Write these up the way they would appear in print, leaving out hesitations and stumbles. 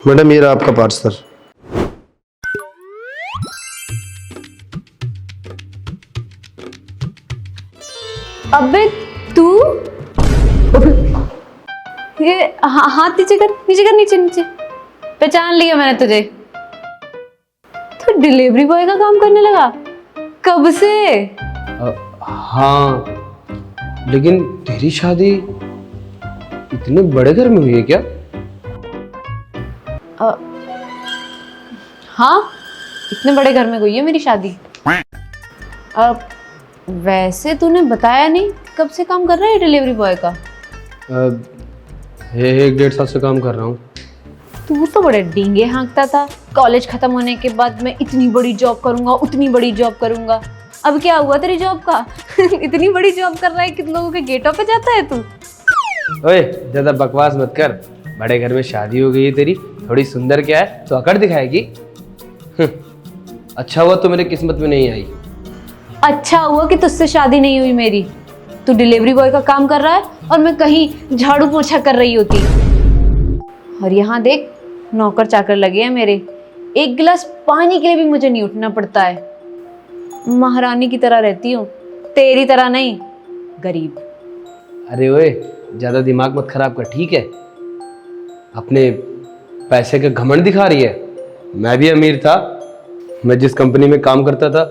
Madam ये रहा आपका पार्सल। अबे तू ये हाथ नीचे कर, नीचे कर, नीचे नीचे। पहचान लिया मैंने तुझे। तो डिलीवरी बॉय का काम करने लगा कब से? हाँ, लेकिन तेरी शादी इतने बड़े घर में हुई है क्या? हाँ, इतने बड़े घर में हुई है मेरी शादी। वैसे तूने बताया नहीं कब से काम कर रहा है डिलीवरी बॉय का? 1-1.5 साल से काम कर रहा हूँ। तू तो बड़े डींगे हाँकता था कॉलेज खत्म होने के बाद, मैं इतनी बड़ी जॉब करूंगा, उतनी बड़ी जॉब करूंगा। अब क्या हुआ तेरी जॉब का? इतनी बड़ी जॉब कर रहा है, कितने लोगों के गेटों पे जाता है तू। ओए, ज्यादा बकवास मत कर। बड़े घर में शादी हो गई है तेरी, थोड़ी सुंदर क्या है तो अकड़ दिखाएगी। अच्छा हुआ तो मेरे किस्मत में नहीं आई। अच्छा हुआ कि तुझसे शादी नहीं हुई मेरी। तू डिलीवरी बॉय का काम कर रहा है और मैं कहीं झाड़ू पोछा कर रही होती। और यहाँ देख, नौकर चाकर लगे हैं मेरे। एक गिलास पानी के लिए भी मुझे नहीं उठना पड़ता है। महारानी की तरह रहती हूँ, तेरी तरह नहीं, गरीब। अरे ओए, ज्यादा दिमाग मत खराब कर, ठीक है? अपने पैसे का घमंड दिखा रही है। मैं भी अमीर था, मैं जिस कंपनी में काम करता था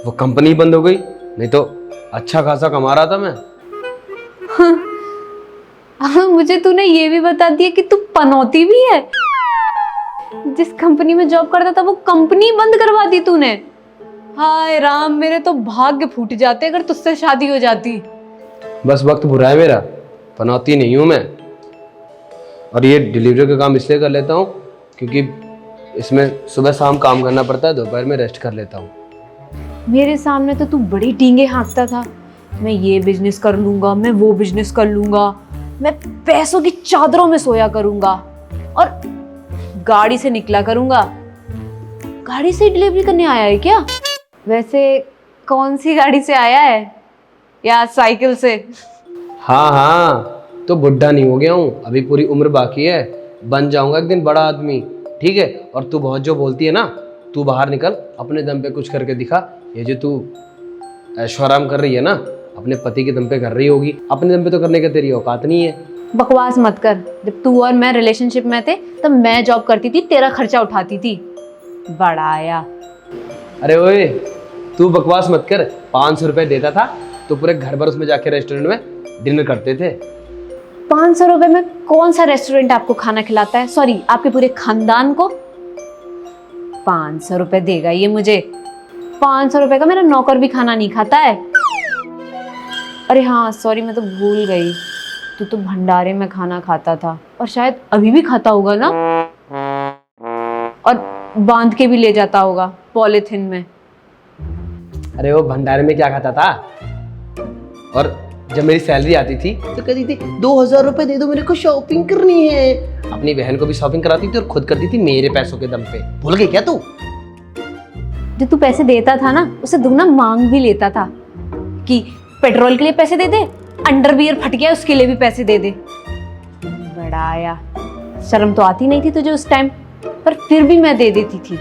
वो कंपनी बंद हो गई, नहीं तो अच्छा खासा कमा रहा था मैं। हाँ, मुझे तूने ये भी बता दिया कि तू पनौती भी है। जिस कंपनी में जॉब करता था वो कंपनी बंद करवा दी तूने। हाय राम, मेरे तो भाग्य फूट जाते अगर तुझसे शादी हो जाती। बस वक्त बुरा है मेरा, पनौती नहीं हूँ मैं। और ये डिलीवरी का काम इसलिए कर लेता हूँ क्योंकि इसमें सुबह शाम काम करना पड़ता है, दोपहर में रेस्ट कर लेता हूँ। मेरे सामने तो तू बड़ी डींगे हाँकता था। मैं ये बिजनेस कर लूंगा, मैं वो बिजनेस कर लूंगा, मैं पैसों की चादरों में सोया करूंगा और गाड़ी से निकला करूंगा। गाड़ी से डिलीवरी करने आया है क्या? वैसे कौन सी गाड़ी से आया है, या साइकिल से? हाँ हाँ, तो बुढ़ा नहीं हो गया हूँ, अभी पूरी उम्र बाकी है, बन जाऊंगा एक दिन बड़ा आदमी, ठीक है? और तू बहुत जो बोलती है ना, तू बाहर निकल, अपने दम पे कुछ करके दिखा। ये जो तू ऐशो आराम कर रही है ना, अपने पति के दम पे कर रही होगी, अपने दम पे तो करने का तेरी औकात नहीं है। बकवास मत कर। जब तू और मैं रिलेशनशिप में थे तब मैं जॉब करती थी, तेरा खर्चा उठाती थी। बड़ा आया। अरे ओए, तू बकवास मत कर। 500 रुपये देता था तो पूरे घर भर उसमें जाके रेस्टोरेंट में डिनर करते थे। 500 रुपए में कौन सा रेस्टोरेंट आपको खाना खिलाता है? सॉरी, आपके पूरे खानदान को। 500 रुपए देगा ये मुझे? 500 रुपए का मेरा नौकर भी खाना नहीं खाता है। अरे हाँ सॉरी, मैं तो भूल गई, तू तो भंडारे में खाना खाता था और शायद अभी भी खाता होगा ना, और बांध के भी ले जाता होगा पॉलिथीन में। अरे वो भंडारे में क्या खाता था? और जब मेरी सैलरी आती थी तो कहती थी 2000 रुपए दे दो, मेरे को शॉपिंग करनी है। अपनी बहन को भी शॉपिंग कराती थी और खुद करती थी मेरे पैसों के दम पे। भूल गई क्या तू? जो तू पैसे देता था ना, उसे दुगना मांग भी लेता था कि पेट्रोल के लिए पैसे दे दे, अंडरवियर फट गया उसके लिए भी पैसे दे दे। बड़ा आया। शर्म तो आती नहीं थी तुझे उस टाइम, पर फिर भी मैं दे देती थी।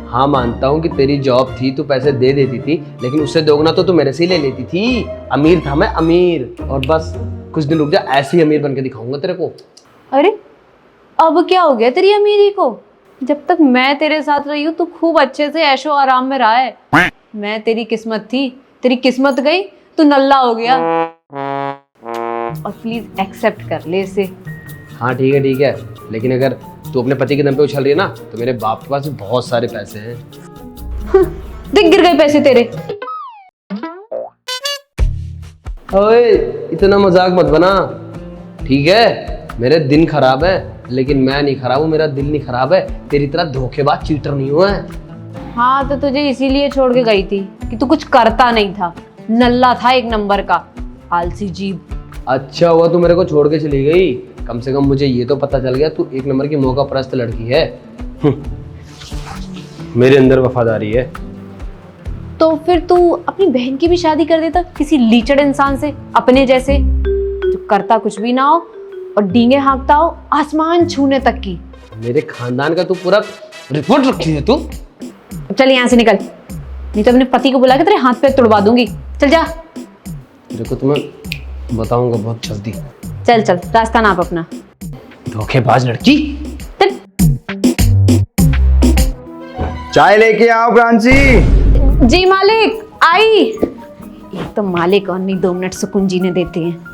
हाँ मानता हूँ कि तेरी जॉब थी, तू पैसे दे देती थी, लेकिन उससे दोगुना तो तू मेरे से ही ले लेती थी। अमीर था मैं, अमीर। और बस कुछ दिन रुक जा, ऐसे ही अमीर बन के दिखाऊंगा तेरे को। अरे अब क्या हो गया तेरी अमीरी को? जब तक मैं तेरे साथ रही हूँ तू खूब अच्छे से ऐशो आराम में रहा है। मैं तेरी किस्मत थी, तेरी किस्मत गई, तू नल्ला हो गया। और प्लीज एक्सेप्ट कर ले इसे। हाँ ठीक है, लेकिन अगर तू अपने पति के दम पे उछल रही है ना, तो मेरे बाप के पास भी बहुत सारे पैसे हैं। देख गिर गए पैसे तेरे। ओए, इतना मजाक मत बना, ठीक है? मेरे दिन खराब है, लेकिन मैं नहीं खराब हूँ, मेरा दिल नहीं खराब है। तेरी तरह धोखेबाज चीटर नहीं हुआ है। हाँ तो तुझे इसीलिए छोड़ के गई थी कि तू कुछ करता नहीं था, नल्ला था एक नंबर का, आलसी जीभ। अच्छा हुआ तू मेरे को छोड़ के चली गई, कम से कम मुझे ये तो पता चल गया तू एक नंबर की मौका परस्त लड़की है। मेरे अंदर वफादारी है। तो फिर तू अपनी बहन की भी शादी कर देता किसी लीचड़ इंसान से, अपने जैसे, जो करता कुछ भी ना हो और डींगे हाँकता हो आसमान छूने तक की। मेरे खानदान का तू पूरा रिपोर्ट रखी है तू। चल यहाँ से निकल, नहीं तो अपने पति को बुला के तेरे हाथ पैर तोड़वा दूंगी। चल जा। देखो तुम्हें बताऊंगा बहुत जल्दी। चल चल, रास्ता नाप अपना। धोखेबाज लड़की। चल। चाय लेके आओ प्रांशी। जी मालिक, आई। एक तो मालिक और नहीं 2 मिनट सुकून जीने देते हैं।